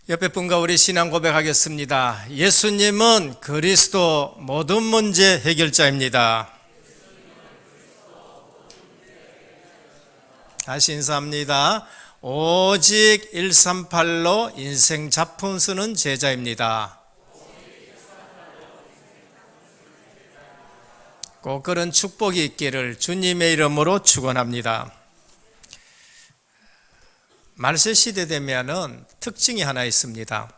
옆에 분과 우리 신앙 고백하겠습니다. 예수님은 그리스도 모든 문제 해결자입니다. 다시 인사합니다. 오직 138로 인생 작품 쓰는 제자입니다. 꼭 그런 축복이 있기를 주님의 이름으로 축원합니다. 말세 시대 되면은 특징이 하나 있습니다.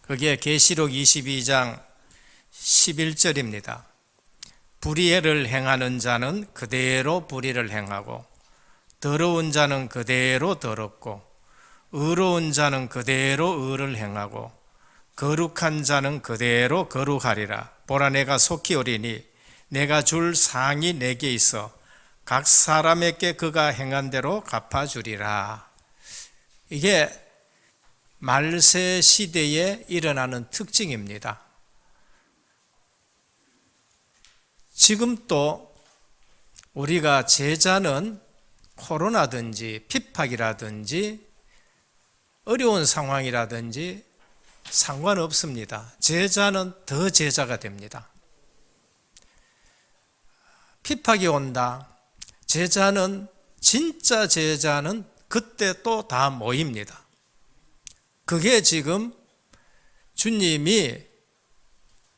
그게 계시록 22장 11절입니다. 불의를 행하는 자는 그대로 불의를 행하고 더러운 자는 그대로 더럽고 의로운 자는 그대로 의를 행하고 거룩한 자는 그대로 거룩하리라. 보라, 내가 속히 오리니 내가 줄 상이 내게 있어 각 사람에게 그가 행한 대로 갚아주리라. 이게 말세 시대에 일어나는 특징입니다. 지금 또 우리가 제자는 코로나든지 핍박이라든지 어려운 상황이라든지 상관없습니다. 제자는 더 제자가 됩니다. 핍박이 온다. 제자는 진짜 제자는 그때 또 다 모입니다. 그게 지금 주님이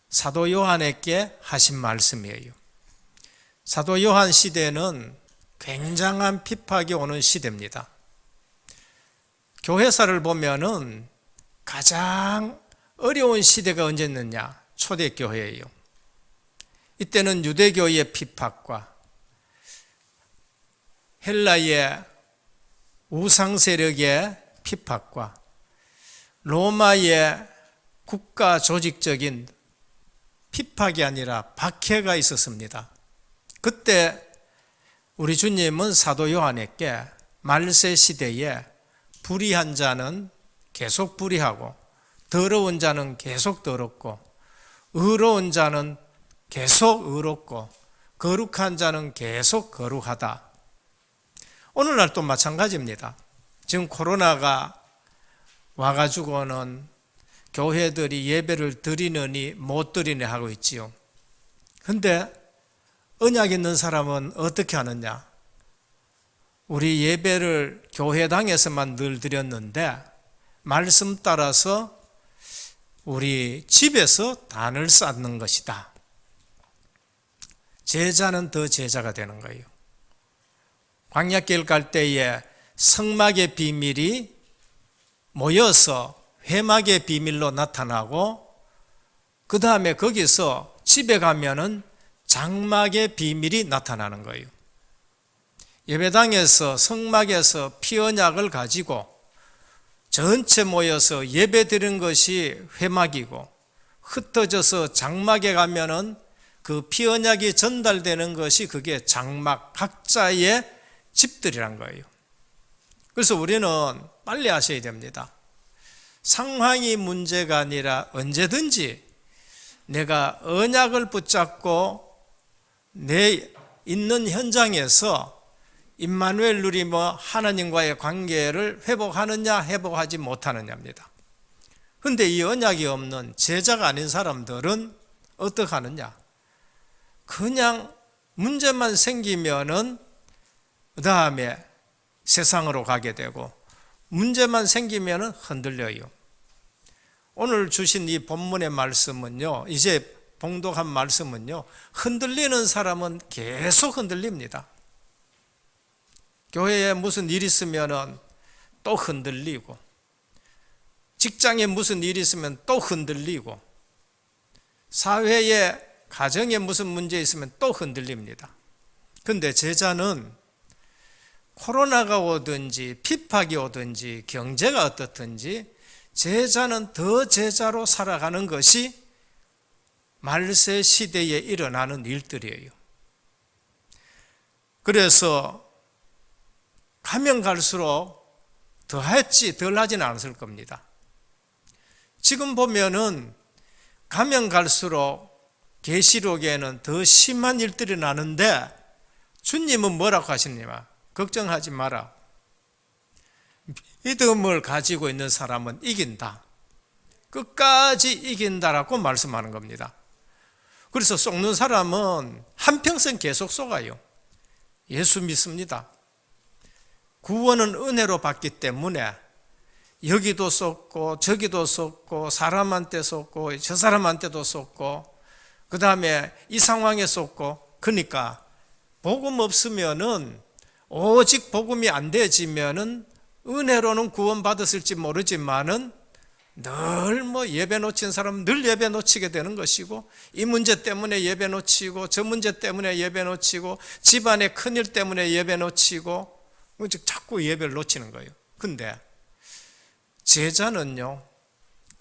사도 요한에게 하신 말씀이에요. 사도 요한 시대는 굉장한 핍박이 오는 시대입니다. 교회사를 보면은 가장 어려운 시대가 언제였느냐? 초대교회예요. 이때는 유대교의 핍박과 헬라의 우상 세력의 핍박과 로마의 국가 조직적인 핍박이 아니라 박해가 있었습니다. 그때 우리 주님은 사도 요한에게 말세 시대에 불의한 자는 계속 불의하고 더러운 자는 계속 더럽고 의로운 자는 계속 의롭고 거룩한 자는 계속 거룩하다. 오늘날 또 마찬가지입니다. 지금 코로나가 와가지고는 교회들이 예배를 드리느니 못 드리니 하고 있지요. 근데 언약 있는 사람은 어떻게 하느냐? 우리 예배를 교회당에서만 늘 드렸는데 말씀 따라서 우리 집에서 단을 쌓는 것이다. 제자는 더 제자가 되는 거예요. 광야길 갈 때에 성막의 비밀이 모여서 회막의 비밀로 나타나고 그 다음에 거기서 집에 가면은 장막의 비밀이 나타나는 거예요. 예배당에서 성막에서 피 언약을 가지고 전체 모여서 예배 드리는 것이 회막이고 흩어져서 장막에 가면은 그 피 언약이 전달되는 것이 그게 장막 각자의 집들이란 거예요. 그래서 우리는 빨리 하셔야 됩니다. 상황이 문제가 아니라 언제든지 내가 언약을 붙잡고 내 있는 현장에서 임마누엘 누리며 하나님과의 관계를 회복하느냐 회복하지 못하느냐입니다. 그런데 이 언약이 없는 제자가 아닌 사람들은 어떻게 하느냐? 그냥 문제만 생기면은 그 다음에 세상으로 가게 되고 문제만 생기면 흔들려요. 오늘 주신 이 본문의 말씀은요, 이제 봉독한 말씀은요, 흔들리는 사람은 계속 흔들립니다. 교회에 무슨 일 있으면 또 흔들리고 직장에 무슨 일이 있으면 또 흔들리고 사회에 가정에 무슨 문제 있으면 또 흔들립니다. 그런데 제자는 코로나가 오든지 핍박이 오든지 경제가 어떻든지 제자는 더 제자로 살아가는 것이 말세 시대에 일어나는 일들이에요. 그래서 가면 갈수록 더 했지 덜 하지는 않을 겁니다. 지금 보면은 가면 갈수록 계시록에는 더 심한 일들이 나는데 주님은 뭐라고 하십니까? 걱정하지 마라. 믿음을 가지고 있는 사람은 이긴다. 끝까지 이긴다라고 말씀하는 겁니다. 그래서 속는 사람은 한평생 계속 속아요. 예수 믿습니다. 구원은 은혜로 받기 때문에 여기도 속고 저기도 속고 사람한테 속고 저 사람한테도 속고 그 다음에 이 상황에 속고, 그러니까 복음 없으면은, 오직 복음이 안 되어지면은 은혜로는 구원 받았을지 모르지만은 늘 예배 놓친 사람은 늘 예배 놓치게 되는 것이고, 이 문제 때문에 예배 놓치고 저 문제 때문에 예배 놓치고 집안의 큰일 때문에 예배 놓치고 자꾸 예배를 놓치는 거예요. 근데 제자는요,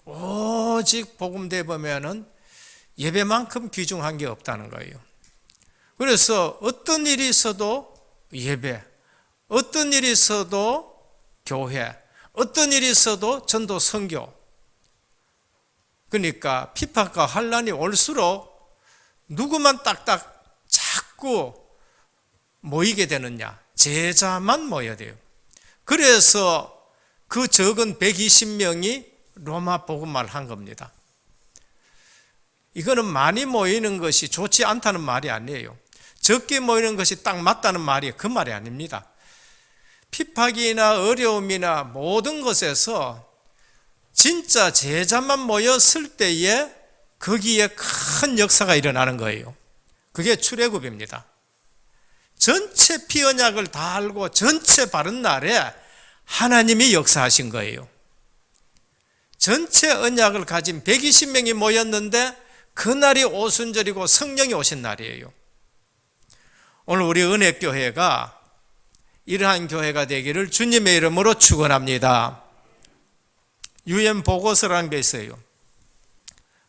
오직 복음 대보면은 예배만큼 귀중한 게 없다는 거예요. 그래서 어떤 일이 있어도 예배, 어떤 일이 있어도 교회, 어떤 일이 있어도 전도 선교. 그러니까 핍박과 환난이 올수록 누구만 딱딱 자꾸 모이게 되느냐? 제자만 모여야 돼요. 그래서 그 적은 120명이 로마 복음을 한 겁니다. 이거는 많이 모이는 것이 좋지 않다는 말이 아니에요. 적게 모이는 것이 딱 맞다는 말이 그 말이 아닙니다. 핍박이나 어려움이나 모든 것에서 진짜 제자만 모였을 때에 거기에 큰 역사가 일어나는 거예요. 그게 출애굽입니다. 전체 피 언약을 다 알고 전체 바른 날에 하나님이 역사하신 거예요. 전체 언약을 가진 120명이 모였는데 그날이 오순절이고 성령이 오신 날이에요. 오늘 우리 은혜교회가 이러한 교회가 되기를 주님의 이름으로 축원합니다. UN 보고서라는 게 있어요.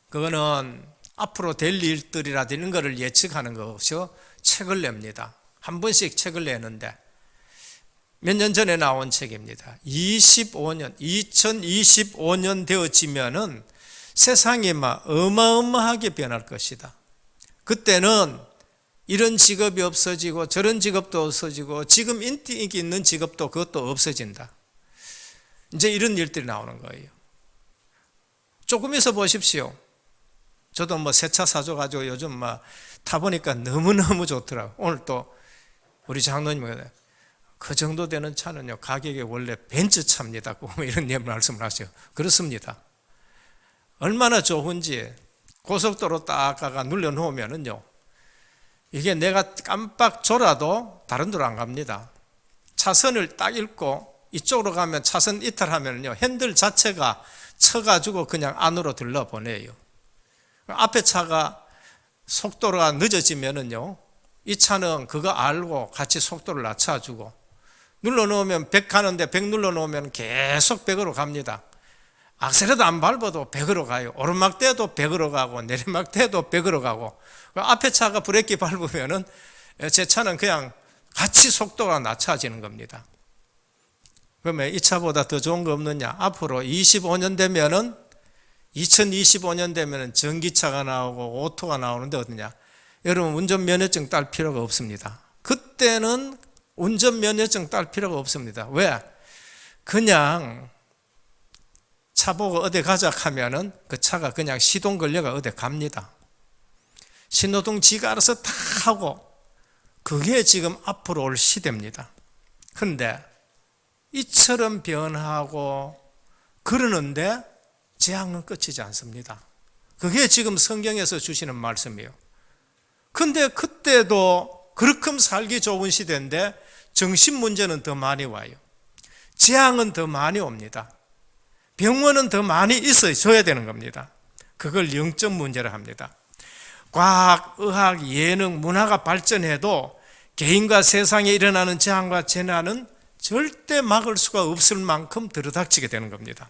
그거는 앞으로 될 일들이라든지 이런 것을 예측하는 것이요, 책을 냅니다. 한 번씩 책을 내는데 몇 년 전에 나온 책입니다. 2025년 되어지면은 세상이 막 어마어마하게 변할 것이다. 그때는 이런 직업이 없어지고 저런 직업도 없어지고 지금 인기 있는 직업도 그것도 없어진다. 이제 이런 일들이 나오는 거예요. 조금 있어 보십시오. 저도 새 차 사줘가지고 요즘 타보니까 너무너무 좋더라고요. 오늘 또 우리 장로님이 그 정도 되는 차는요, 가격이 원래 벤츠 차입니다. 이런 말씀을 하세요. 그렇습니다. 얼마나 좋은지 고속도로 딱 가가 눌러놓으면은요, 이게 내가 깜빡 졸아도 다른 데로 안 갑니다. 차선을 딱 읽고 이쪽으로 가면 차선 이탈하면요, 핸들 자체가 쳐가지고 그냥 안으로 들러보내요. 앞에 차가 속도가 늦어지면은요, 이 차는 그거 알고 같이 속도를 낮춰주고, 눌러놓으면 100 가는데 100 눌러놓으면 계속 100으로 갑니다. 악셀에도 안 밟아도 100으로 가요. 오르막대도 100으로 가고 내리막대도 100으로 가고, 앞에 차가 브레이크 밟으면은 제 차는 그냥 같이 속도가 낮춰지는 겁니다. 그러면 이 차보다 더 좋은 거 없느냐? 앞으로 25년 되면은 2025년 되면은 전기차가 나오고 오토가 나오는데 어떠냐? 여러분 운전면허증 딸 필요가 없습니다. 그때는 운전면허증 딸 필요가 없습니다. 왜? 그냥 차 보고 어디 가자 하면은 그 차가 그냥 시동 걸려가 어디 갑니다. 신호등 지가 알아서 다 하고, 그게 지금 앞으로 올 시대입니다. 그런데 이처럼 변하고 그러는데 재앙은 끝이지 않습니다. 그게 지금 성경에서 주시는 말씀이에요. 근데 그때도 그렇게 살기 좋은 시대인데 정신 문제는 더 많이 와요. 재앙은 더 많이 옵니다. 병원은 더 많이 있어줘야 되는 겁니다. 그걸 영적 문제라 합니다. 과학, 의학, 예능, 문화가 발전해도 개인과 세상에 일어나는 재앙과 재난은 절대 막을 수가 없을 만큼 들어닥치게 되는 겁니다.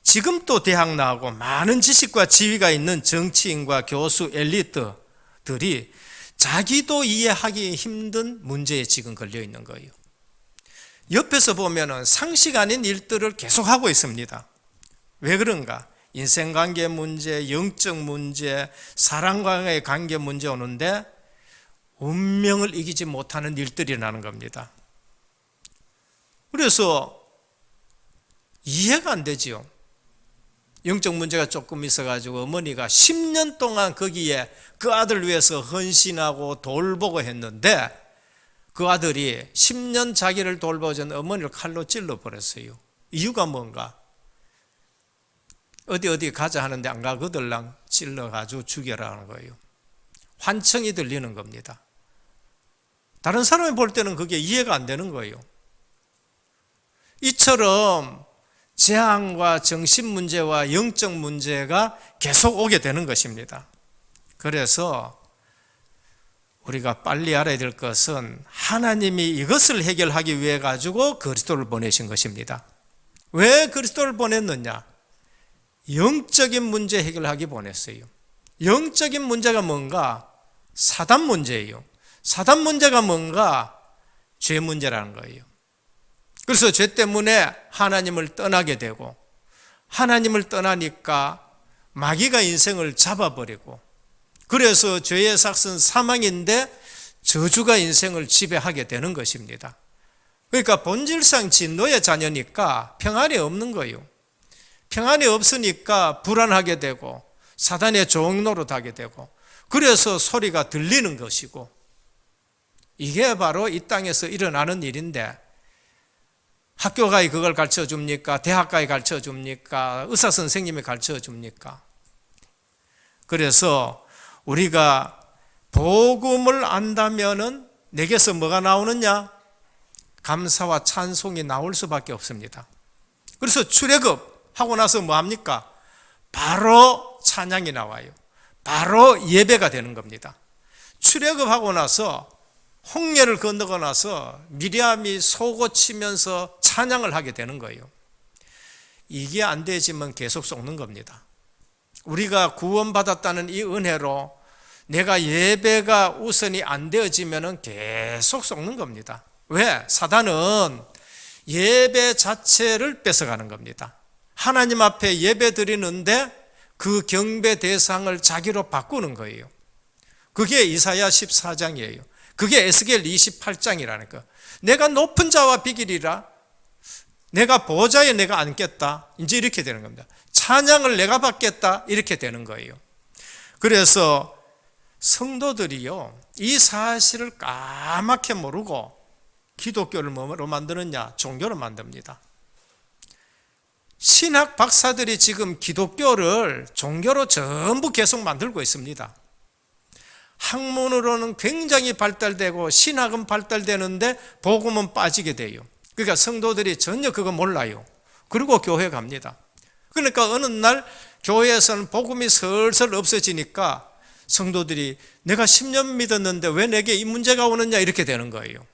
지금 또 대학 나오고 많은 지식과 지위가 있는 정치인과 교수, 엘리트들이 자기도 이해하기 힘든 문제에 지금 걸려 있는 거예요. 옆에서 보면은 상식 아닌 일들을 계속하고 있습니다. 왜 그런가? 인생관계 문제, 영적 문제, 사람과의 관계 문제 오는데 운명을 이기지 못하는 일들이 나는 겁니다. 그래서 이해가 안 되지요. 영적 문제가 조금 있어가지고 어머니가 10년 동안 거기에 그 아들 위해서 헌신하고 돌보고 했는데 그 아들이 10년 자기를 돌보던 어머니를 칼로 찔러버렸어요. 이유가 뭔가? 어디 가자 하는데 안 가거들랑 찔러가지고 죽여라 하는 거예요. 환청이 들리는 겁니다. 다른 사람이 볼 때는 그게 이해가 안 되는 거예요. 이처럼 재앙과 정신 문제와 영적 문제가 계속 오게 되는 것입니다. 그래서 우리가 빨리 알아야 될 것은 하나님이 이것을 해결하기 위해 가지고 그리스도를 보내신 것입니다. 왜 그리스도를 보냈느냐? 영적인 문제 해결하기 보냈어요. 영적인 문제가 뭔가? 사단 문제예요. 사단 문제가 뭔가? 죄 문제라는 거예요. 그래서 죄 때문에 하나님을 떠나게 되고, 하나님을 떠나니까 마귀가 인생을 잡아버리고, 그래서 죄의 삭은 사망인데 저주가 인생을 지배하게 되는 것입니다. 그러니까 본질상 진노의 자녀니까 평안이 없는 거예요. 평안이 없으니까 불안하게 되고 사단의 종노릇하게 되고, 그래서 소리가 들리는 것이고, 이게 바로 이 땅에서 일어나는 일인데, 학교가에 그걸 가르쳐 줍니까? 대학가에 가르쳐 줍니까? 의사 선생님이 가르쳐 줍니까? 그래서 우리가 복음을 안다면은 내게서 뭐가 나오느냐? 감사와 찬송이 나올 수밖에 없습니다. 그래서 출애굽 하고 나서 뭐 합니까? 바로 찬양이 나와요. 바로 예배가 되는 겁니다. 출애굽하고 나서 홍해를 건너고 나서 미리암이 솟구치면서 찬양을 하게 되는 거예요. 이게 안 되지만 계속 속는 겁니다. 우리가 구원받았다는 이 은혜로 내가 예배가 우선이 안 되어지면 계속 속는 겁니다. 왜? 사단은 예배 자체를 뺏어가는 겁니다. 하나님 앞에 예배 드리는데 그 경배 대상을 자기로 바꾸는 거예요. 그게 이사야 14장이에요. 그게 에스겔 28장이라는 거. 내가 높은 자와 비기리라. 내가 보좌에 내가 앉겠다. 이제 이렇게 되는 겁니다. 찬양을 내가 받겠다. 이렇게 되는 거예요. 그래서 성도들이요, 이 사실을 까맣게 모르고 기독교를 뭐로 만드느냐? 종교로 만듭니다. 신학 박사들이 지금 기독교를 종교로 전부 계속 만들고 있습니다. 학문으로는 굉장히 발달되고 신학은 발달되는데 복음은 빠지게 돼요. 그러니까 성도들이 전혀 그거 몰라요. 그리고 교회 갑니다. 그러니까 어느 날 교회에서는 복음이 슬슬 없어지니까 성도들이 내가 10년 믿었는데 왜 내게 이 문제가 오느냐 이렇게 되는 거예요.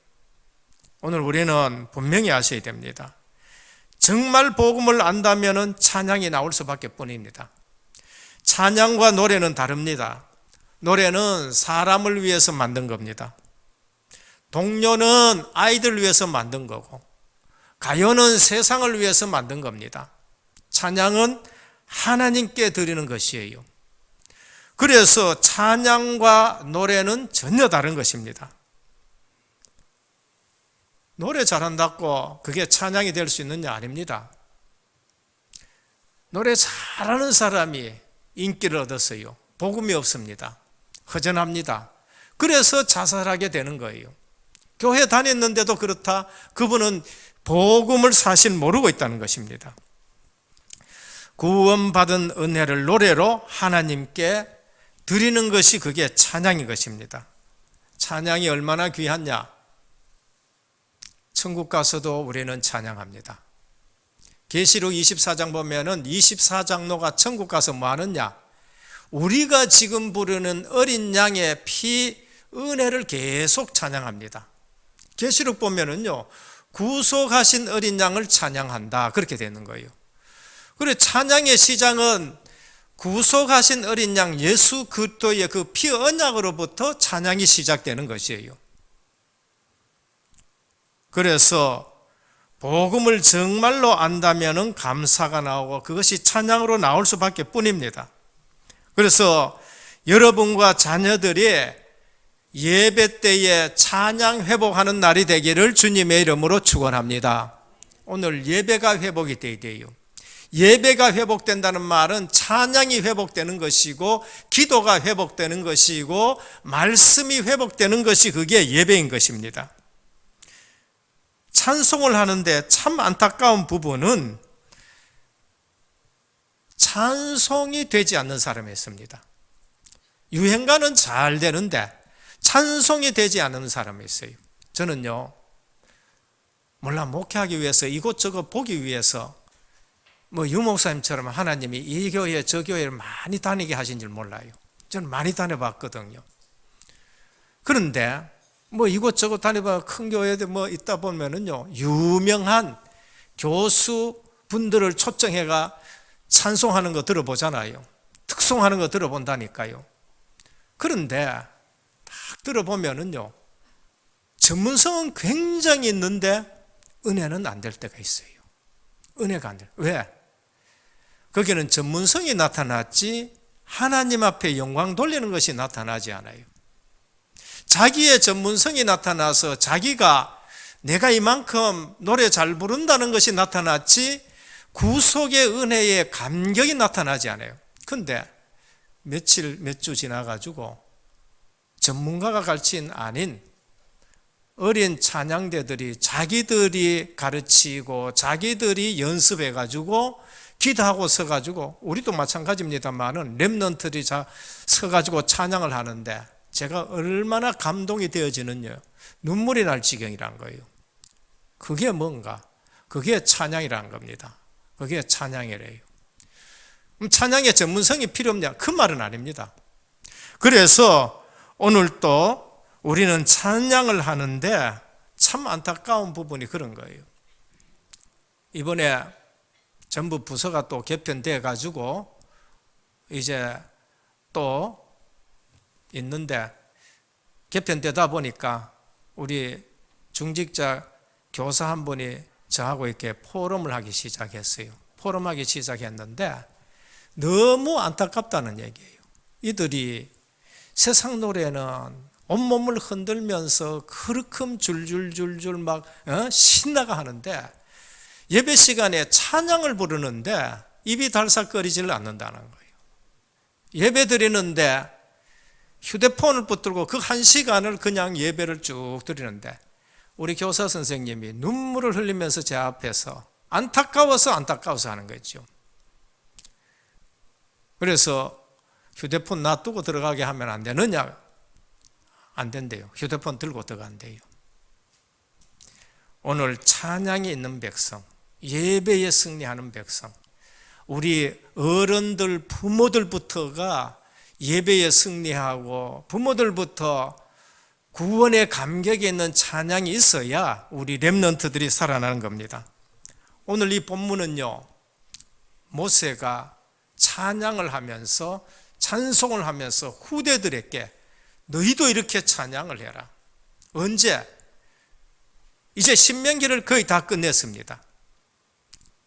오늘 우리는 분명히 아셔야 됩니다. 정말 복음을 안다면 찬양이 나올 수밖에 뿐입니다. 찬양과 노래는 다릅니다. 노래는 사람을 위해서 만든 겁니다. 동요는 아이들 위해서 만든 거고, 가요는 세상을 위해서 만든 겁니다. 찬양은 하나님께 드리는 것이에요. 그래서 찬양과 노래는 전혀 다른 것입니다. 노래 잘한다고 그게 찬양이 될 수 있느냐? 아닙니다. 노래 잘하는 사람이 인기를 얻었어요. 복음이 없습니다. 허전합니다. 그래서 자살하게 되는 거예요. 교회 다녔는데도 그렇다. 그분은 복음을 사실 모르고 있다는 것입니다. 구원받은 은혜를 노래로 하나님께 드리는 것이 그게 찬양인 것입니다. 찬양이 얼마나 귀하냐? 천국 가서도 우리는 찬양합니다. 계시록 24장 보면은 24장로가 천국 가서 뭐 하느냐? 우리가 지금 부르는 어린 양의 피 은혜를 계속 찬양합니다. 계시록 보면은요, 구속하신 어린 양을 찬양한다 그렇게 되는 거예요. 그래, 찬양의 시작은 구속하신 어린 양 예수 그리스도의 그 피 언약으로부터 찬양이 시작되는 것이에요. 그래서 복음을 정말로 안다면은 감사가 나오고 그것이 찬양으로 나올 수밖에 뿐입니다. 그래서 여러분과 자녀들이 예배 때에 찬양 회복하는 날이 되기를 주님의 이름으로 축원합니다. 오늘 예배가 회복이 돼야 돼요. 예배가 회복된다는 말은 찬양이 회복되는 것이고 기도가 회복되는 것이고 말씀이 회복되는 것이 그게 예배인 것입니다. 찬송을 하는데 참 안타까운 부분은 찬송이 되지 않는 사람이 있습니다. 유행가는 잘 되는데 찬송이 되지 않는 사람이 있어요. 저는요, 물론 목회하기 위해서 이곳저곳 보기 위해서 유목사님처럼 하나님이 이 교회 저 교회를 많이 다니게 하신 줄 몰라요. 저는 많이 다녀봤거든요. 그런데 이곳저곳 다녀봐 큰 교회들 있다 보면은요, 유명한 교수분들을 초청해가 찬송하는 거 들어보잖아요. 특송하는 거 들어본다니까요. 그런데 딱 들어보면은요, 전문성은 굉장히 있는데 은혜는 안 될 때가 있어요. 은혜가 안 돼. 왜? 거기는 전문성이 나타났지 하나님 앞에 영광 돌리는 것이 나타나지 않아요. 자기의 전문성이 나타나서 자기가 내가 이만큼 노래 잘 부른다는 것이 나타났지 구속의 은혜의 감격이 나타나지 않아요. 근데 몇 주 지나가지고 전문가가 가르친 아닌 어린 찬양대들이 자기들이 가르치고 자기들이 연습해가지고 기도하고 서가지고, 우리도 마찬가지입니다만은 렘넌트들이 서가지고 찬양을 하는데 제가 얼마나 감동이 되어지는요, 눈물이 날 지경이란 거예요. 그게 뭔가? 그게 찬양이란 겁니다. 그게 찬양이래요. 찬양의 전문성이 필요 없냐? 그 말은 아닙니다. 그래서 오늘 또 우리는 찬양을 하는데 참 안타까운 부분이 그런 거예요. 이번에 전부 부서가 또 개편돼 가지고 이제 또 있는데, 개편되다 보니까 우리 중직자 교사 한 분이 저하고 이렇게 포럼을 하기 시작했어요. 포럼하기 시작했는데 너무 안타깝다는 얘기예요. 이들이 세상 노래는 온몸을 흔들면서 그르큼 줄줄줄줄 막 신나가 하는데 예배 시간에 찬양을 부르는데 입이 달싹거리질 않는다는 거예요. 예배 드리는데 휴대폰을 붙들고 그 한 시간을 그냥 예배를 쭉 드리는데 우리 교사 선생님이 눈물을 흘리면서 제 앞에서 안타까워서 하는 거죠. 그래서 휴대폰 놔두고 들어가게 하면 안 되느냐? 안 된대요. 휴대폰 들고 들어간대요. 오늘 찬양이 있는 백성, 예배에 승리하는 백성, 우리 어른들, 부모들부터가 예배에 승리하고 부모들부터 구원의 감격에 있는 찬양이 있어야 우리 렘넌트들이 살아나는 겁니다. 오늘 이 본문은요, 모세가 찬양을 하면서 찬송을 하면서 후대들에게 너희도 이렇게 찬양을 해라. 언제? 이제 신명기를 거의 다 끝냈습니다.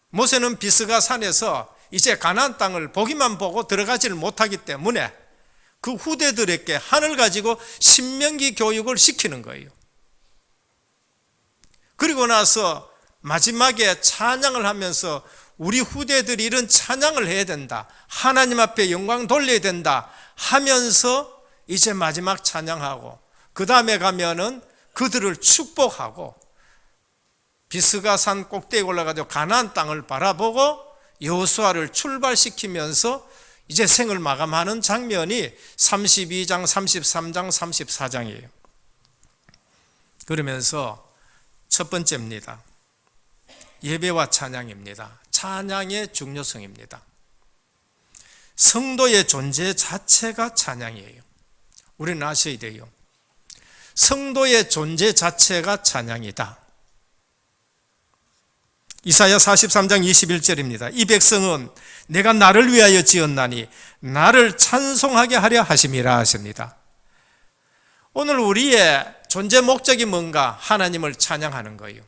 모세는 비스가 산에서 이제 가나안 땅을 보기만 보고 들어가지를 못하기 때문에 그 후대들에게 하늘 가지고 신명기 교육을 시키는 거예요. 그리고 나서 마지막에 찬양을 하면서 우리 후대들이 이런 찬양을 해야 된다, 하나님 앞에 영광 돌려야 된다 하면서 이제 마지막 찬양하고, 그 다음에 가면은 그들을 축복하고 비스가 산 꼭대기에 올라가서 가나안 땅을 바라보고 여호수아를 출발시키면서 이제 생을 마감하는 장면이 32장, 33장, 34장이에요. 그러면서 첫 번째입니다. 예배와 찬양입니다. 찬양의 중요성입니다. 성도의 존재 자체가 찬양이에요. 우리는 아셔야 돼요. 성도의 존재 자체가 찬양이다. 이사야 43장 21절입니다. 이 백성은 내가 나를 위하여 지었나니 나를 찬송하게 하려 하심이라 하십니다. 오늘 우리의 존재 목적이 뭔가? 하나님을 찬양하는 거예요.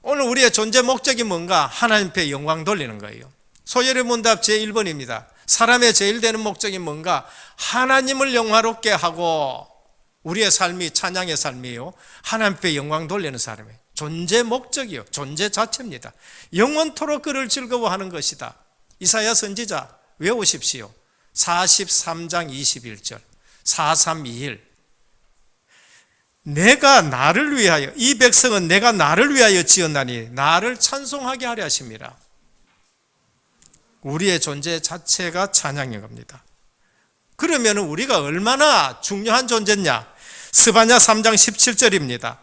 오늘 우리의 존재 목적이 뭔가? 하나님 앞에 영광 돌리는 거예요. 소열의 문답 제1번입니다. 사람의 제일 되는 목적이 뭔가? 하나님을 영화롭게 하고, 우리의 삶이 찬양의 삶이에요. 하나님 앞에 영광 돌리는 사람이에요. 존재 목적이요, 존재 자체입니다. 영원토록 그를 즐거워하는 것이다. 이사야 선지자 외우십시오. 43장 21절 4321. 내가 나를 위하여, 이 백성은 내가 나를 위하여 지었나니 나를 찬송하게 하려 하심이라. 우리의 존재 자체가 찬양인 겁니다. 그러면 우리가 얼마나 중요한 존재냐? 스바냐 3장 17절입니다.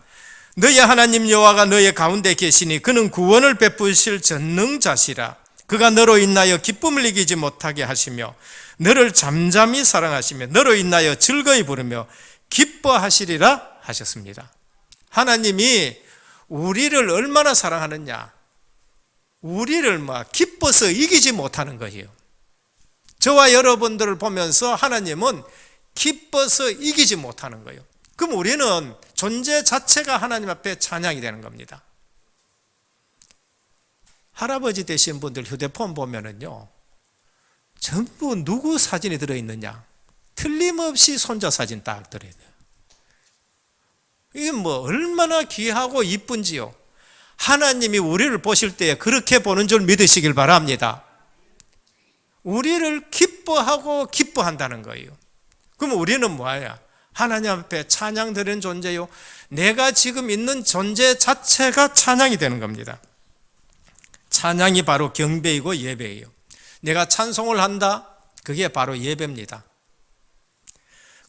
너의 하나님 여호와가 너의 가운데 계시니 그는 구원을 베푸실 전능자시라. 그가 너로 인하여 기쁨을 이기지 못하게 하시며 너를 잠잠히 사랑하시며 너로 인하여 즐거이 부르며 기뻐하시리라 하셨습니다. 하나님이 우리를 얼마나 사랑하느냐? 우리를 기뻐서 이기지 못하는 거예요. 저와 여러분들을 보면서 하나님은 기뻐서 이기지 못하는 거예요. 그럼 우리는 존재 자체가 하나님 앞에 찬양이 되는 겁니다. 할아버지 되신 분들 휴대폰 보면은요, 전부 누구 사진이 들어있느냐? 틀림없이 손자 사진 딱 들어있어요. 이게 얼마나 귀하고 이쁜지요. 하나님이 우리를 보실 때 그렇게 보는 줄 믿으시길 바랍니다. 우리를 기뻐하고 기뻐한다는 거예요. 그럼 우리는 뭐야? 하나님 앞에 찬양 드리는 존재요. 내가 지금 있는 존재 자체가 찬양이 되는 겁니다. 찬양이 바로 경배이고 예배예요. 내가 찬송을 한다? 그게 바로 예배입니다.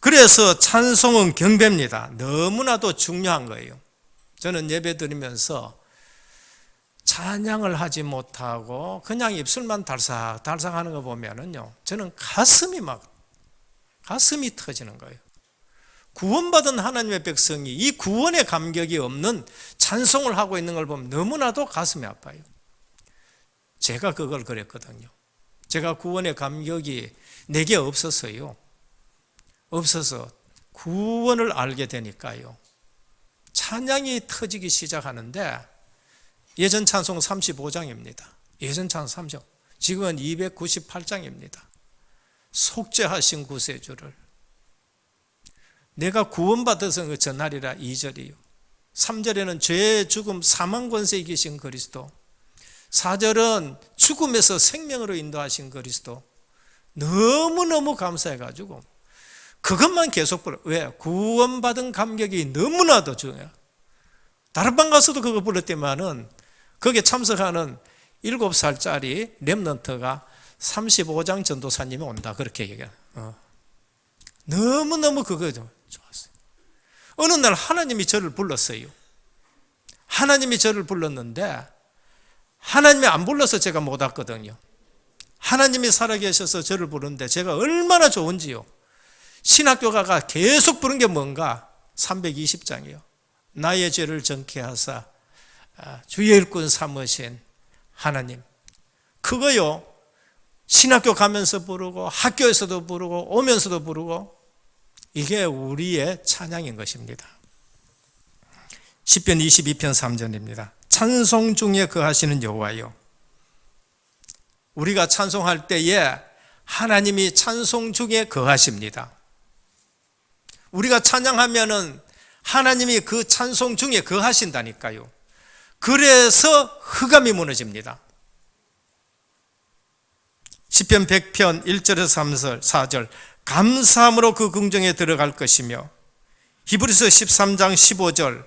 그래서 찬송은 경배입니다. 너무나도 중요한 거예요. 저는 예배 드리면서 찬양을 하지 못하고 그냥 입술만 달싹달싹 하는 거 보면은요, 저는 가슴이 터지는 거예요. 구원받은 하나님의 백성이 이 구원의 감격이 없는 찬송을 하고 있는 걸 보면 너무나도 가슴이 아파요. 제가 그걸 그랬거든요. 제가 구원의 감격이 내게 없어서 구원을 알게 되니까요, 찬양이 터지기 시작하는데, 예전 찬송 35장입니다. 예전 찬송 35장. 지금은 298장입니다. 속죄하신 구세주를. 내가 구원받아서 그 전날이라 2절이요. 3절에는 죄의 죽음 사망 권세에 계신 그리스도. 4절은 죽음에서 생명으로 인도하신 그리스도. 너무너무 감사해가지고 그것만 계속 불러. 왜? 구원받은 감격이 너무나도 중요해요. 다른 방 가서도 그거 불렀지만은 거기에 참석하는 7살짜리 렘넌트가 35장 전도사님이 온다 그렇게 얘기해요. 너무너무 그거 좋았어요. 어느 날 하나님이 저를 불렀어요. 하나님이 저를 불렀는데 하나님이 안 불러서 제가 못 왔거든요. 하나님이 살아계셔서 저를 부르는데 제가 얼마나 좋은지요. 신학교가가 계속 부른 게 뭔가? 320장이요. 나의 죄를 정케 하사 주의 일꾼 삼으신 하나님. 그거요, 신학교 가면서 부르고 학교에서도 부르고 오면서도 부르고, 이게 우리의 찬양인 것입니다. 시편 22편 3절입니다. 찬송 중에 거하시는 여호와여. 우리가 찬송할 때에 하나님이 찬송 중에 거하십니다. 우리가 찬양하면은 하나님이 그 찬송 중에 거하신다니까요. 그래서 흑암이 무너집니다. 시편 100편 1절에서 4절 감사함으로 그 궁정에 들어갈 것이며, 히브리서 13장 15절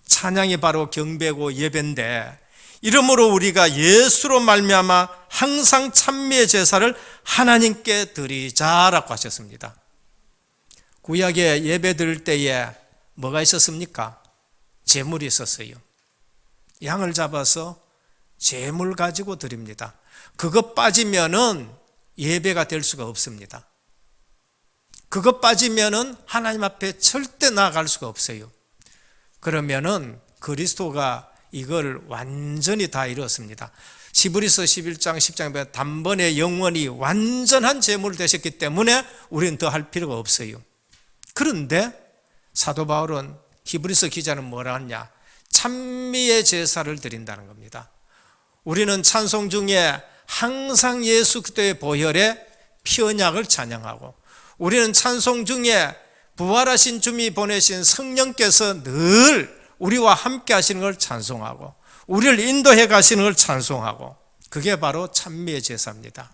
찬양이 바로 경배고 예배인데, 이러므로 우리가 예수로 말미암아 항상 찬미의 제사를 하나님께 드리자라고 하셨습니다. 구약에 예배 드릴 때에 뭐가 있었습니까? 제물이 있었어요. 양을 잡아서 제물 가지고 드립니다. 그거 빠지면은 예배가 될 수가 없습니다. 그거 빠지면은 하나님 앞에 절대 나아갈 수가 없어요. 그러면은 그리스도가 이걸 완전히 다 이루었습니다. 히브리서 11장 10장에 보면 단번에 영원히 완전한 제물을 되셨기 때문에 우리는 더 할 필요가 없어요. 그런데 사도 바울은, 히브리서 기자는 뭐라 하냐? 찬미의 제사를 드린다는 겁니다. 우리는 찬송 중에 항상 예수 그리스도의 보혈의 피 언약을 찬양하고, 우리는 찬송 중에 부활하신 주님이 보내신 성령께서 늘 우리와 함께 하시는 걸 찬송하고 우리를 인도해 가시는 걸 찬송하고, 그게 바로 찬미의 제사입니다.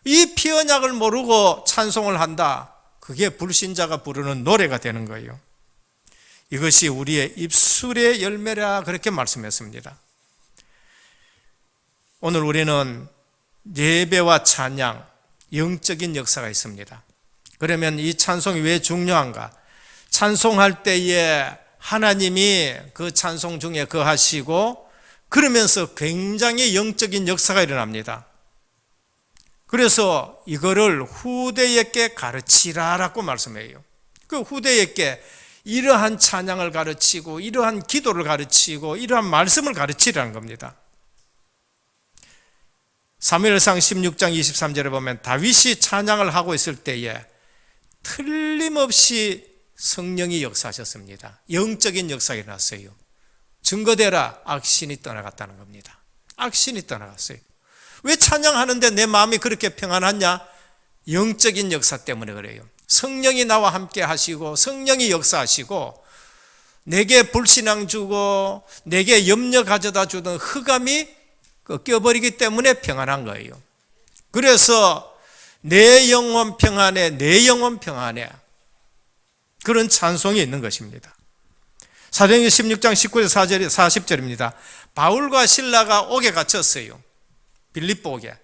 이 피 언약을 모르고 찬송을 한다, 그게 불신자가 부르는 노래가 되는 거예요. 이것이 우리의 입술의 열매라, 그렇게 말씀했습니다. 오늘 우리는 예배와 찬양, 영적인 역사가 있습니다. 그러면 이 찬송이 왜 중요한가? 찬송할 때에 하나님이 그 찬송 중에 거하시고, 그러면서 굉장히 영적인 역사가 일어납니다. 그래서 이거를 후대에게 가르치라라고 말씀해요. 그 후대에게 이러한 찬양을 가르치고 이러한 기도를 가르치고 이러한 말씀을 가르치라는 겁니다. 사무엘상 16장 23절에 보면 다윗이 찬양을 하고 있을 때에 틀림없이 성령이 역사하셨습니다. 영적인 역사가 일어났어요. 증거되라, 악신이 떠나갔다는 겁니다. 악신이 떠나갔어요. 왜 찬양하는데 내 마음이 그렇게 평안하냐? 영적인 역사 때문에 그래요. 성령이 나와 함께 하시고 성령이 역사하시고, 내게 불신앙 주고 내게 염려 가져다 주던 흑암이 꺾여버리기 때문에 평안한 거예요. 그래서 내 영혼 평안해, 내 영혼 평안해, 그런 찬송이 있는 것입니다. 사도행전 16장 19절 40절입니다. 바울과 실라가 옥에 갇혔어요. 빌립보 옥에.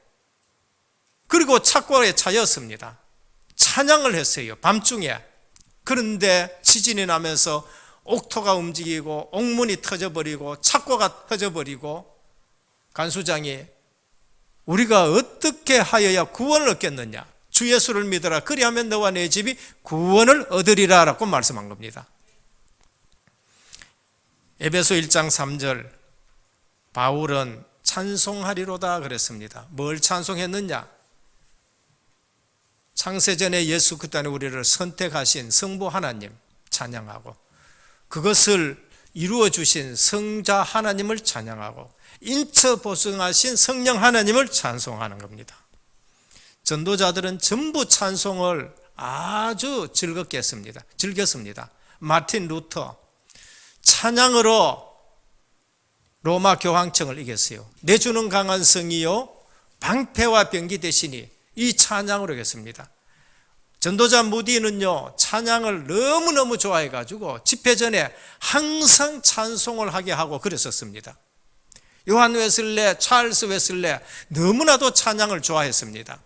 그리고 착고에 차였습니다. 찬양을 했어요, 밤중에. 그런데 지진이 나면서 옥토가 움직이고 옥문이 터져버리고 착고가 터져버리고, 간수장이 우리가 어떻게 하여야 구원을 얻겠느냐, 주 예수를 믿어라, 그리하면 너와 내 집이 구원을 얻으리라 라고 말씀한 겁니다. 에베소 1장 3절, 바울은 찬송하리로다 그랬습니다. 뭘 찬송했느냐? 창세전에 예수 그리스도 안에 우리를 선택하신 성부 하나님 찬양하고, 그것을 이루어 주신 성자 하나님을 찬양하고, 인처 보증하신 성령 하나님을 찬송하는 겁니다. 전도자들은 전부 찬송을 아주 즐겁게 했습니다. 즐겼습니다. 마틴 루터 찬양으로 로마 교황청을 이겼어요. 내 주는 강한 성이요 방패와 병기 대신이 이 찬양으로 이겼습니다. 전도자 무디는요, 찬양을 너무너무 좋아해가지고 집회 전에 항상 찬송을 하게 하고 그랬었습니다. 요한 웨슬레, 찰스 웨슬레 너무나도 찬양을 좋아했습니다.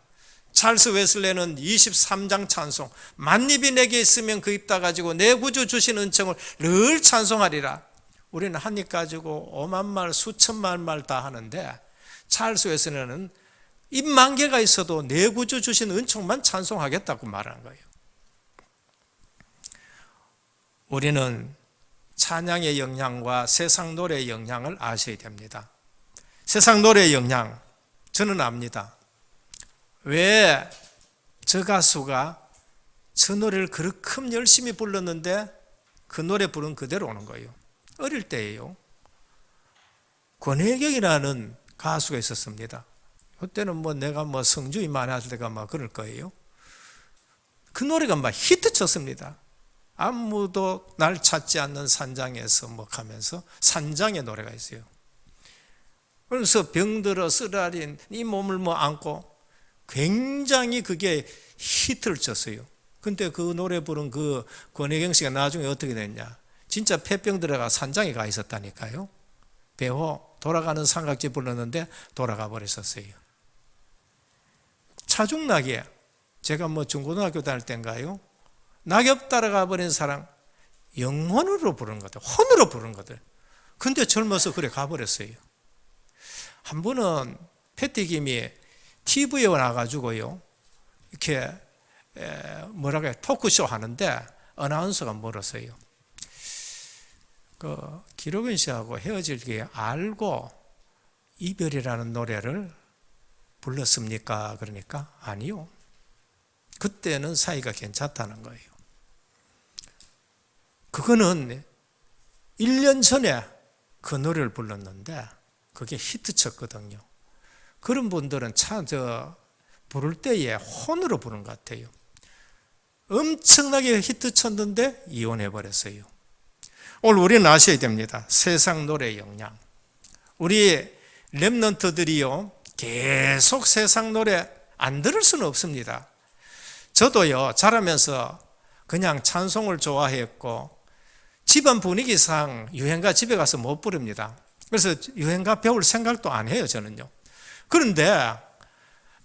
찰스 웨슬레는 23장 찬송, 만입이 내게 있으면 그 입 다 가지고 내 구주 주신 은총을 늘 찬송하리라. 우리는 한 입 가지고 5만 말, 수천만 말 다 하는데, 찰스 웨슬레는 입 만 개가 있어도 내 구주 주신 은총만 찬송하겠다고 말하는 거예요. 우리는 찬양의 영향과 세상 노래의 영향을 아셔야 됩니다. 세상 노래의 영향, 저는 압니다. 왜 저 가수가 저 노래를 그렇게 열심히 불렀는데 그 노래 부른 그대로 오는 거예요. 어릴 때예요. 권혜경이라는 가수가 있었습니다. 그때는 내가 성주이 많았을 때가 그럴 거예요. 그 노래가 히트 쳤습니다. 아무도 날 찾지 않는 산장에서 하면서 산장의 노래가 있어요. 그래서 병들어 쓰라린 이 몸을 안고 굉장히 그게 히트를 쳤어요. 근데 그 노래 부른 그 권혜경 씨가 나중에 어떻게 됐냐? 진짜 폐병 들어가 산장에 가 있었다니까요. 배호 돌아가는 삼각지 불렀는데 돌아가 버렸었어요. 차중낙이, 제가 중고등학교 다닐 때인가요? 낙엽 따라가 버린 사랑, 영혼으로 부르는 것들, 혼으로 부르는 것들. 근데 젊어서 그래 가버렸어요. 한 번은 패티김이 TV에 나가지고요, 이렇게 토크쇼 하는데 어나운서가 물었어요. 기록은 씨하고 헤어질 게 알고 이별이라는 노래를 불렀습니까? 그러니까 아니요. 그때는 사이가 괜찮다는 거예요. 그거는 1년 전에 그 노래를 불렀는데 그게 히트쳤거든요. 그런 분들은 부를 때에 혼으로 부른 것 같아요. 엄청나게 히트쳤는데 이혼해버렸어요. 오늘 우리는 아셔야 됩니다. 세상 노래의 영향. 우리 렘넌트들이요, 계속 세상 노래 안 들을 수는 없습니다. 저도요, 자라면서 그냥 찬송을 좋아했고, 집안 분위기상 유행가 집에 가서 못 부릅니다. 그래서 유행가 배울 생각도 안 해요, 저는요. 그런데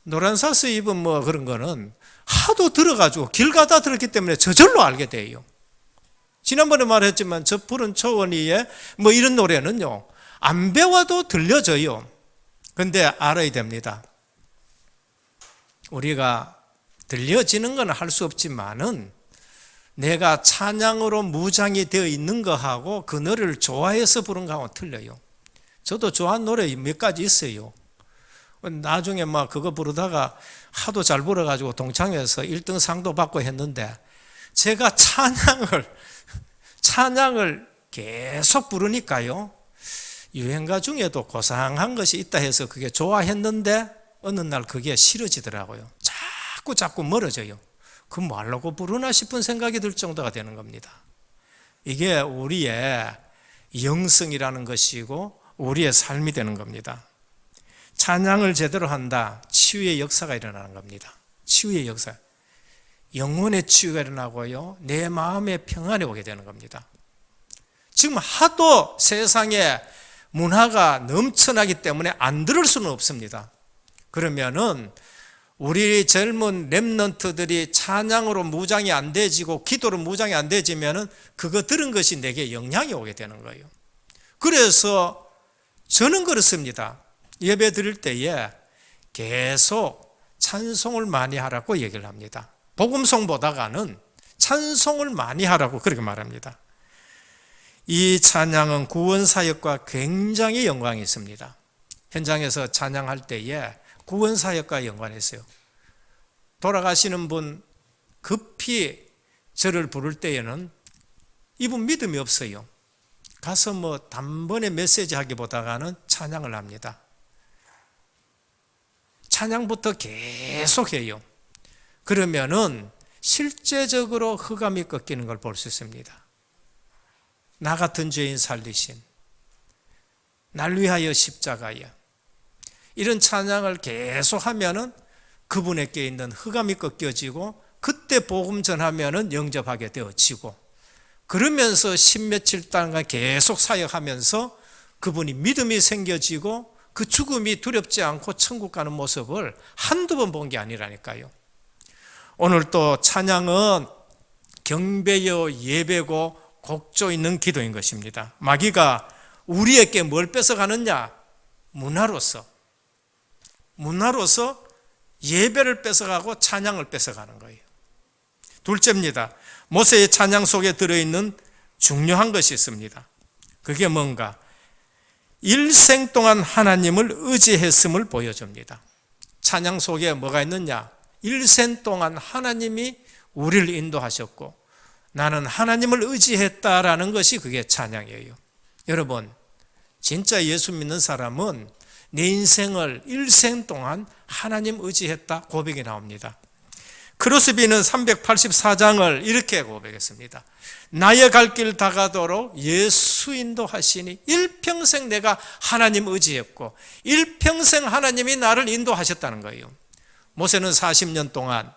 노란 사스 입은 뭐 그런 거는 하도 들어가지고 길 가다 들었기 때문에 저절로 알게 돼요. 지난번에 말했지만 저 푸른 초원위에 뭐 이런 노래는요, 안 배워도 들려져요. 근데 알아야 됩니다. 우리가 들려지는 건 할 수 없지만은 내가 찬양으로 무장이 되어 있는 거하고 그 노래를 좋아해서 부른 거하고 틀려요. 저도 좋아하는 노래 몇 가지 있어요. 나중에 막 그거 부르다가 하도 잘 불어가지고 동창회에서 1등 상도 받고 했는데, 제가 찬양을 계속 부르니까요, 유행가 중에도 고상한 것이 있다 해서 그게 좋아했는데 어느 날 그게 싫어지더라고요. 자꾸 멀어져요. 그 뭐 하려고 부르나 싶은 생각이 들 정도가 되는 겁니다. 이게 우리의 영성이라는 것이고 우리의 삶이 되는 겁니다. 찬양을 제대로 한다, 치유의 역사가 일어나는 겁니다. 치유의 역사. 영혼의 치유가 일어나고요, 내 마음의 평안이 오게 되는 겁니다. 지금 하도 세상에 문화가 넘쳐나기 때문에 안 들을 수는 없습니다. 그러면은 우리 젊은 렘넌트들이 찬양으로 무장이 안 되지고 기도로 무장이 안 되지면은 그거 들은 것이 내게 영향이 오게 되는 거예요. 그래서 저는 그렇습니다. 예배 드릴 때에 계속 찬송을 많이 하라고 얘기를 합니다. 복음송 보다가는 찬송을 많이 하라고 그렇게 말합니다. 이 찬양은 구원사역과 굉장히 연관이 있습니다. 현장에서 찬양할 때에 구원사역과 연관이 있어요. 돌아가시는 분 급히 저를 부를 때에는 이분 믿음이 없어요. 가서 뭐 단번에 메시지 하기보다는 찬양을 합니다. 찬양부터 계속 해요. 그러면은 실제적으로 흑암이 꺾이는 걸 볼 수 있습니다. 나 같은 죄인 살리신, 날 위하여 십자가야. 이런 찬양을 계속 하면은 그분에게 있는 흑암이 꺾여지고, 그때 복음 전하면은 영접하게 되어지고, 그러면서 십몇칠 달간 계속 사역하면서 그분이 믿음이 생겨지고 그 죽음이 두렵지 않고 천국 가는 모습을 한두 번 본 게 아니라니까요. 오늘 또 찬양은 경배요 예배고 곡조 있는 기도인 것입니다. 마귀가 우리에게 뭘 뺏어가느냐? 문화로서 예배를 뺏어가고 찬양을 뺏어가는 거예요. 둘째입니다. 모세의 찬양 속에 들어있는 중요한 것이 있습니다. 그게 뭔가? 일생 동안 하나님을 의지했음을 보여줍니다. 찬양 속에 뭐가 있느냐? 일생 동안 하나님이 우리를 인도하셨고 나는 하나님을 의지했다라는 것이 그게 찬양이에요. 여러분, 진짜 예수 믿는 사람은 내 인생을 일생 동안 하나님 의지했다 고백이 나옵니다. 크로스비는 384장을 이렇게 고백했습니다. 나의 갈 길 다가도록 예수 인도하시니 일평생 내가 하나님 의지했고 일평생 하나님이 나를 인도하셨다는 거예요. 모세는 40년 동안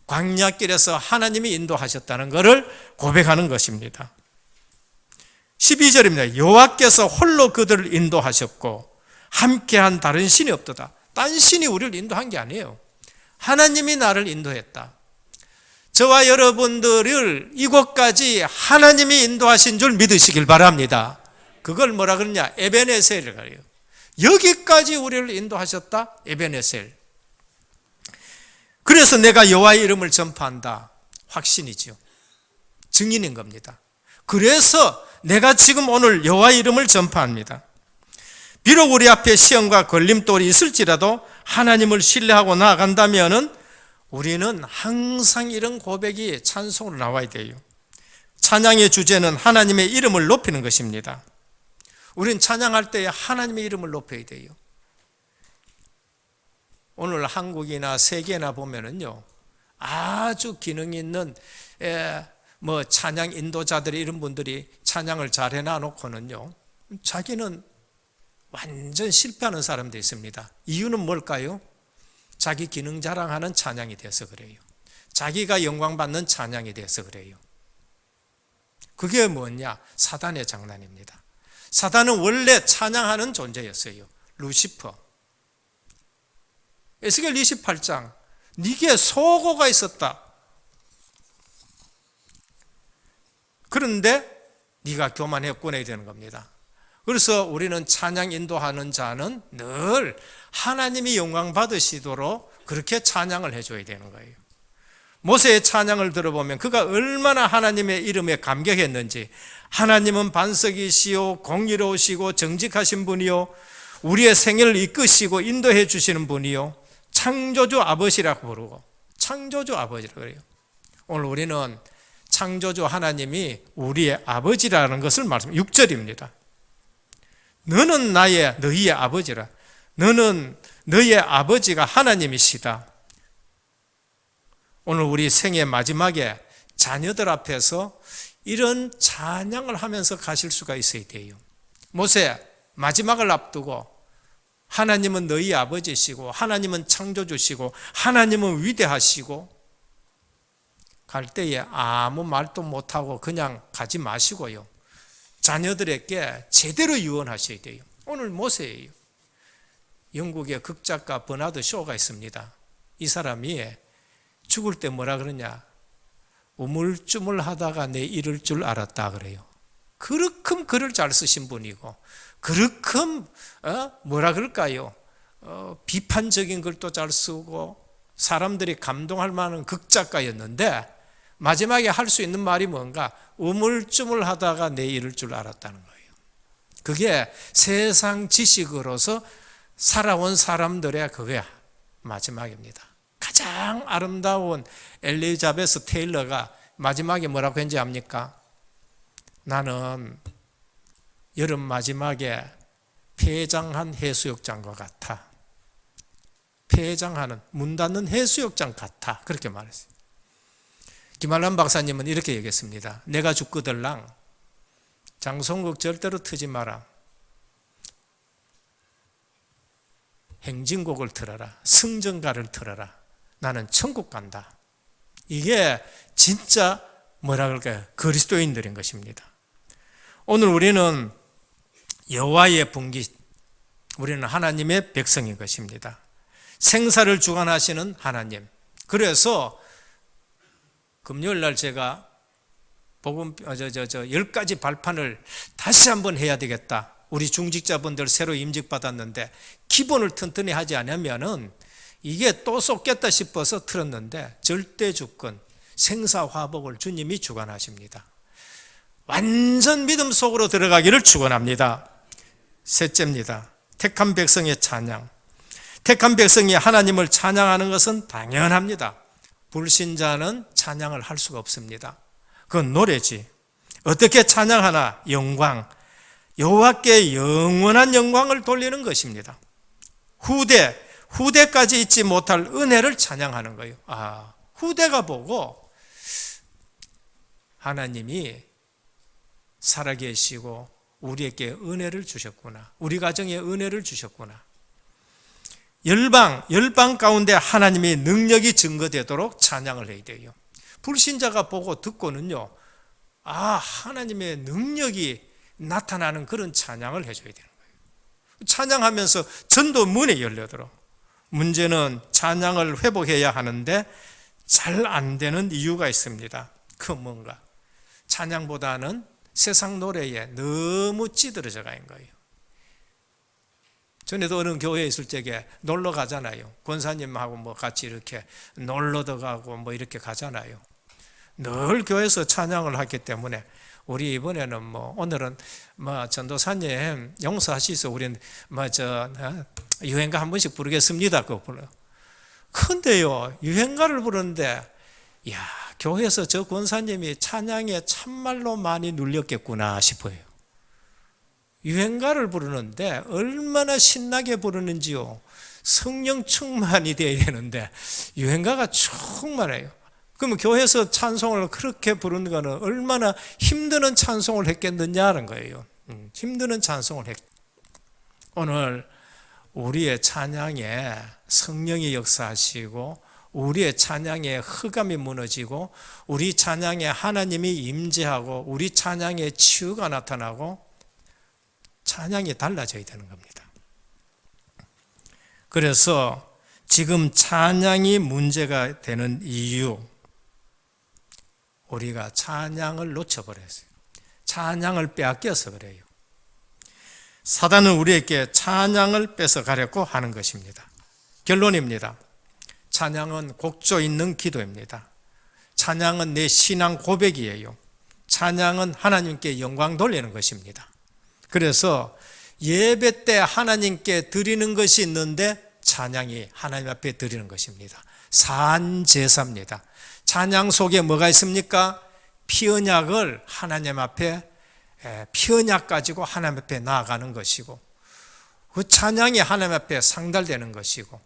광야길에서 하나님이 인도하셨다는 것을 고백하는 것입니다. 12절입니다. 여호와께서 홀로 그들을 인도하셨고 함께한 다른 신이 없도다. 딴 신이 우리를 인도한 게 아니에요. 하나님이 나를 인도했다. 저와 여러분들을 이곳까지 하나님이 인도하신 줄 믿으시길 바랍니다. 그걸 뭐라 그러냐? 에베네셀이라고 그래요. 여기까지 우리를 인도하셨다. 에베네셀. 그래서 내가 여호와의 이름을 전파한다. 확신이죠. 증인인 겁니다. 그래서 내가 지금 오늘 여호와의 이름을 전파합니다. 비록 우리 앞에 시험과 걸림돌이 있을지라도 하나님을 신뢰하고 나아간다면 우리는 항상 이런 고백이 찬송으로 나와야 돼요. 찬양의 주제는 하나님의 이름을 높이는 것입니다. 우리는 찬양할 때 하나님의 이름을 높여야 돼요. 오늘 한국이나 세계나 보면은요, 아주 기능 있는 뭐 찬양 인도자들이 이런 분들이 찬양을 잘 해놔놓고는요, 자기는 완전 실패하는 사람도 있습니다. 이유는 뭘까요? 자기 기능 자랑하는 찬양이 돼서 그래요. 자기가 영광받는 찬양이 돼서 그래요. 그게 뭐냐? 사단의 장난입니다. 사단은 원래 찬양하는 존재였어요. 루시퍼. 에스겔 28장, 네게 소고가 있었다. 그런데 네가 교만했구나 되는 겁니다. 그래서 우리는 찬양 인도하는 자는 늘 하나님이 영광 받으시도록 그렇게 찬양을 해줘야 되는 거예요. 모세의 찬양을 들어보면 그가 얼마나 하나님의 이름에 감격했는지, 하나님은 반석이시요 공의로우시고 정직하신 분이요 우리의 생애를 이끄시고 인도해 주시는 분이요 창조주 아버지라고 부르고, 창조주 아버지라고 그래요. 오늘 우리는 창조주 하나님이 우리의 아버지라는 것을 말씀합니다. 6절입니다. 너는 너희의 아버지라. 너는 너희의 아버지가 하나님이시다. 오늘 우리 생애 마지막에 자녀들 앞에서 이런 찬양을 하면서 가실 수가 있어야 돼요. 모세 마지막을 앞두고 하나님은 너희 아버지시고 하나님은 창조주시고 하나님은 위대하시고, 갈 때에 아무 말도 못하고 그냥 가지 마시고요, 자녀들에게 제대로 유언하셔야 돼요. 오늘 모세예요. 영국의 극작가 버나드 쇼가 있습니다. 이 사람이 죽을 때 뭐라 그러냐? 우물쭈물 하다가 내 이럴 줄 알았다 그래요. 그렇게 글을 잘 쓰신 분이고, 그렇게 뭐라 그럴까요? 비판적인 글도 잘 쓰고 사람들이 감동할 만한 극작가였는데, 마지막에 할 수 있는 말이 뭔가? 우물쭈물 하다가 내 이럴 줄 알았다는 거예요. 그게 세상 지식으로서 살아온 사람들의 그게 마지막입니다. 가장 아름다운 엘리자베스 테일러가 마지막에 뭐라고 했는지 압니까? 나는 여름 마지막에 폐장한 해수욕장과 같아. 폐장하는, 문 닫는 해수욕장 같아. 그렇게 말했어요. 김한란 박사님은 이렇게 얘기했습니다. 내가 죽거들랑 장송국 절대로 트지 마라. 행진곡을 틀어라. 승전가를 틀어라. 나는 천국 간다. 이게 진짜 뭐라 그럴까요? 그리스도인들인 것입니다. 오늘 우리는 여호와의 분깃, 우리는 하나님의 백성인 것입니다. 생사를 주관하시는 하나님. 그래서 금요일 날 제가 복음 10가지 발판을 다시 한번 해야 되겠다. 우리 중직자분들 새로 임직받았는데 기본을 튼튼히 하지 않으면은 이게 또 쏟겠다 싶어서 틀었는데, 절대 주권, 생사화복을 주님이 주관하십니다. 완전 믿음 속으로 들어가기를 축원합니다. 셋째입니다. 택한 백성의 찬양. 택한 백성이 하나님을 찬양하는 것은 당연합니다. 불신자는 찬양을 할 수가 없습니다. 그건 노래지. 어떻게 찬양하나? 영광, 여호와께 영원한 영광을 돌리는 것입니다. 후대까지 잊지 못할 은혜를 찬양하는 거예요. 후대가 보고 하나님이 살아계시고 우리에게 은혜를 주셨구나, 우리 가정에 은혜를 주셨구나. 열방 가운데 하나님의 능력이 증거되도록 찬양을 해야 돼요. 불신자가 보고 듣고는요, 하나님의 능력이 나타나는 그런 찬양을 해줘야 되는 거예요. 찬양하면서 전도 문이 열려도록. 문제는 찬양을 회복해야 하는데 잘 안 되는 이유가 있습니다. 그 뭔가? 찬양보다는 세상 노래에 너무 찌들어져 가는 거예요. 전에도 어느 교회에 있을 적에 놀러 가잖아요. 권사님하고 뭐 같이 이렇게 놀러도 가고 뭐 이렇게 가잖아요. 늘 교회에서 찬양을 하기 때문에 우리 이번에는 오늘은 전도사님 용서하시소, 우리는 유행가 한 번씩 부르겠습니다. 그거 불러요. 근데요, 유행가를 부르는데, 교회에서 저 권사님이 찬양에 참말로 많이 눌렸겠구나 싶어요. 유행가를 부르는데 얼마나 신나게 부르는지요. 성령 충만이 되어야 되는데 유행가가 충만해요. 그러면 교회에서 찬송을 그렇게 부르는 거는 얼마나 힘드는 찬송을 했겠느냐는 거예요. 힘드는 찬송을 했. 오늘 우리의 찬양에 성령이 역사하시고 우리의 찬양에 흑암이 무너지고 우리 찬양에 하나님이 임재하고 우리 찬양에 치유가 나타나고 찬양이 달라져야 되는 겁니다. 그래서 지금 찬양이 문제가 되는 이유, 우리가 찬양을 놓쳐버렸어요. 찬양을 빼앗겨서 그래요. 사단은 우리에게 찬양을 뺏어가려고 하는 것입니다. 결론입니다. 찬양은 곡조 있는 기도입니다. 찬양은 내 신앙 고백이에요. 찬양은 하나님께 영광 돌리는 것입니다. 그래서 예배 때 하나님께 드리는 것이 있는데 찬양이 하나님 앞에 드리는 것입니다. 산제사입니다. 찬양 속에 뭐가 있습니까? 피언약을 하나님 앞에 피언약 가지고 하나님 앞에 나아가는 것이고 그 찬양이 하나님 앞에 상달되는 것이고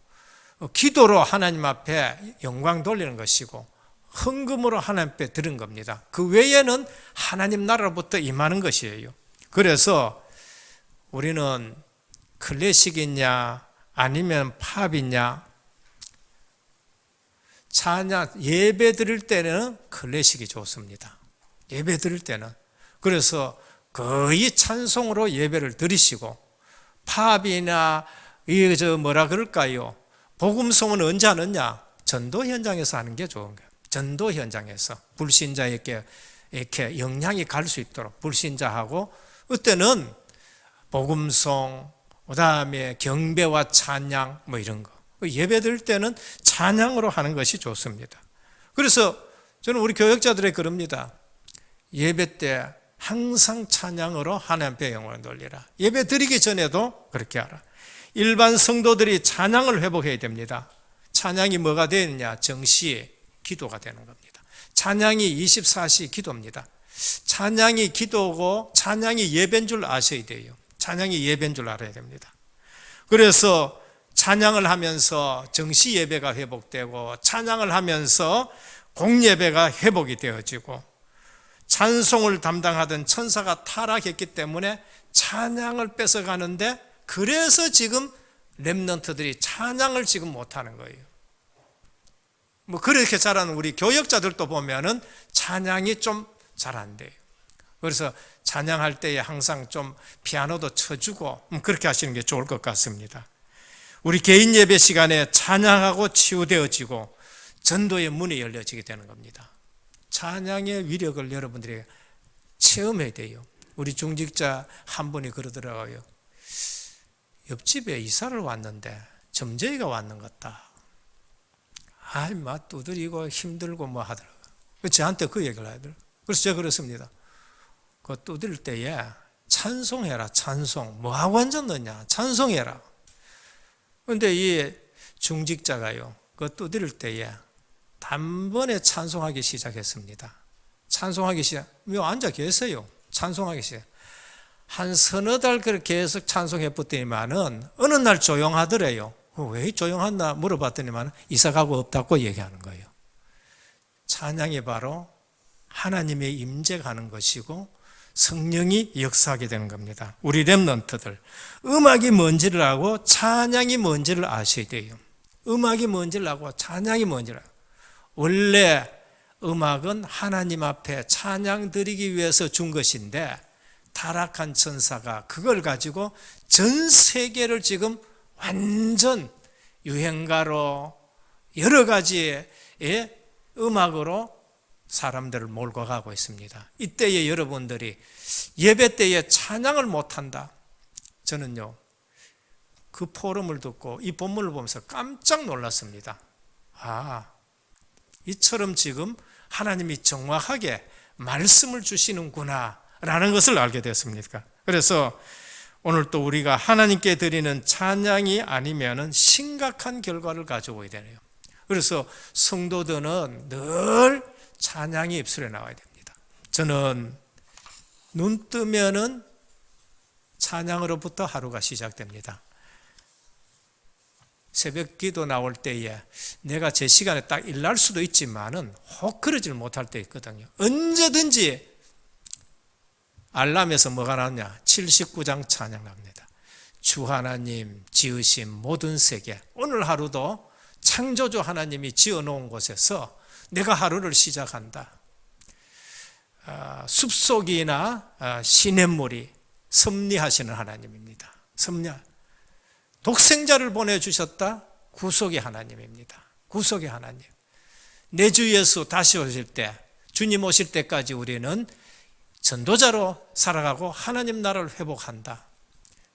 기도로 하나님 앞에 영광 돌리는 것이고 헌금으로 하나님 앞에 드린 겁니다. 그 외에는 하나님 나라로부터 임하는 것이에요. 그래서 우리는 클래식이냐 아니면 팝이냐, 찬양 예배 드릴 때는 클래식이 좋습니다. 예배 드릴 때는. 그래서 거의 찬송으로 예배를 드리시고 팝이나 뭐라 그럴까요? 복음송은 언제 하느냐? 전도 현장에서 하는 게 좋은 거예요. 전도 현장에서 불신자에게 이렇게 영향이 갈 수 있도록 불신자하고 그때는 복음송, 그 다음에 경배와 찬양 뭐 이런 거 예배 드릴 때는 찬양으로 하는 것이 좋습니다. 그래서 저는 우리 교역자들에 그럽니다. 예배 때 항상 찬양으로 하나님 앞에 영광을 돌리라. 예배 드리기 전에도 그렇게 하라. 일반 성도들이 찬양을 회복해야 됩니다. 찬양이 뭐가 되느냐? 정시 기도가 되는 겁니다. 찬양이 24시 기도입니다. 찬양이 기도고 찬양이 예배인 줄 아셔야 돼요. 찬양이 예배인 줄 알아야 됩니다. 그래서 찬양을 하면서 정시 예배가 회복되고 찬양을 하면서 공예배가 회복이 되어지고 찬송을 담당하던 천사가 타락했기 때문에 찬양을 뺏어가는데 그래서 지금 렘넌트들이 찬양을 지금 못하는 거예요. 뭐 그렇게 잘하는 우리 교역자들도 보면은 찬양이 좀 잘 안 돼요. 그래서 찬양할 때에 항상 좀 피아노도 쳐주고 그렇게 하시는 게 좋을 것 같습니다. 우리 개인 예배 시간에 찬양하고 치유되어지고 전도의 문이 열려지게 되는 겁니다. 찬양의 위력을 여러분들이 체험해야 돼요. 우리 중직자 한 분이 그러더라고요. 옆집에 이사를 왔는데 점쟁이가 왔는 것 같다. 아이, 막 두드리고 힘들고 뭐 하더라고요. 저한테 그 얘기를 하더라고요. 그래서 제가 그렇습니다. 그 두드릴 때에 찬송해라, 찬송. 뭐하고 앉았느냐? 찬송해라. 그런데 이 중직자가요, 그 두드릴 때에 단번에 찬송하기 시작했습니다. 찬송하기 시작, 왜 앉아 계세요? 찬송하기 시작. 한 서너 달 그렇게 계속 찬송해 봤더니만은 어느 날 조용하더래요. 왜 조용하나 물어봤더니만 이사 가고 없다고 얘기하는 거예요. 찬양이 바로 하나님의 임재가 하는 것이고 성령이 역사하게 되는 겁니다. 우리 렘넌트들 음악이 뭔지를 알고 찬양이 뭔지를 아셔야 돼요. 음악이 뭔지를 알고 찬양이 뭔지를 알고. 원래 음악은 하나님 앞에 찬양 드리기 위해서 준 것인데 타락한 천사가 그걸 가지고 전 세계를 지금 완전 유행가로 여러 가지의 음악으로 사람들을 몰고 가고 있습니다. 이때에 여러분들이 예배 때에 찬양을 못한다. 저는요, 그 포럼을 듣고 이 본문을 보면서 깜짝 놀랐습니다. 아, 이처럼 지금 하나님이 정확하게 말씀을 주시는구나 라는 것을 알게 되었습니다. 그래서 오늘 또 우리가 하나님께 드리는 찬양이 아니면 심각한 결과를 가져오게 되네요. 그래서 성도들은 늘 찬양이 입술에 나와야 됩니다. 저는 눈 뜨면은 찬양으로부터 하루가 시작됩니다. 새벽 기도 나올 때에 내가 제 시간에 딱 일날 수도 있지만은 혹 그러질 못할 때 있거든요. 언제든지 알람에서 뭐가 나오냐? 79장 찬양 납니다. 주 하나님 지으신 모든 세계, 오늘 하루도 창조주 하나님이 지어놓은 곳에서 내가 하루를 시작한다. 숲속이나 시냇물이 섭리하시는 하나님입니다. 독생자를 보내주셨다. 구속의 하나님입니다. 구속의 하나님. 내 주 예수 다시 오실 때, 주님 오실 때까지 우리는 전도자로 살아가고 하나님 나라를 회복한다.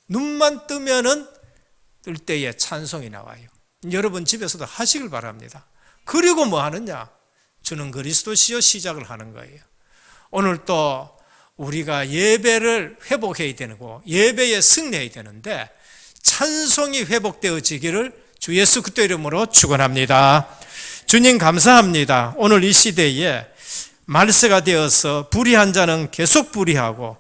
눈만 뜨면은 뜰 때에 찬송이 나와요. 여러분 집에서도 하시길 바랍니다. 그리고 뭐 하느냐? 주는 그리스도시요 시작을 하는 거예요. 오늘 또 우리가 예배를 회복해야 되고 예배에 승리해야 되는데 찬송이 회복되어지기를 주 예수 그리스도 이름으로 축원합니다. 주님 감사합니다. 오늘 이 시대에 말세가 되어서 불의한 자는 계속 불의하고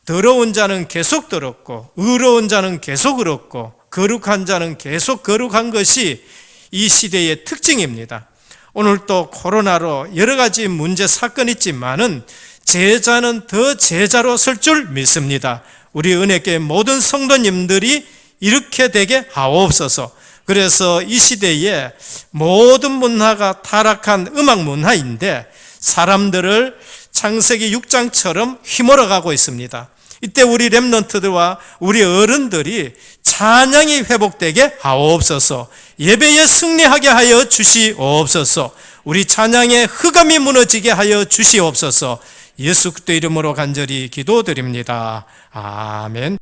더러운 자는 계속 더럽고 의로운 자는 계속 의롭고 거룩한 자는 계속 거룩한 것이 이 시대의 특징입니다. 오늘 또 코로나로 여러 가지 문제 사건이 있지만은 제자는 더 제자로 설 줄 믿습니다. 우리 은혜교회 모든 성도님들이 이렇게 되게 하옵소서. 그래서 이 시대에 모든 문화가 타락한 음악 문화인데 사람들을 창세기 6장처럼 휘몰아가고 있습니다. 이때 우리 렘넌트들과 우리 어른들이 찬양이 회복되게 하옵소서. 예배에 승리하게 하여 주시옵소서. 우리 찬양의 흑암이 무너지게 하여 주시옵소서. 예수 그리스도 이름으로 간절히 기도드립니다. 아멘.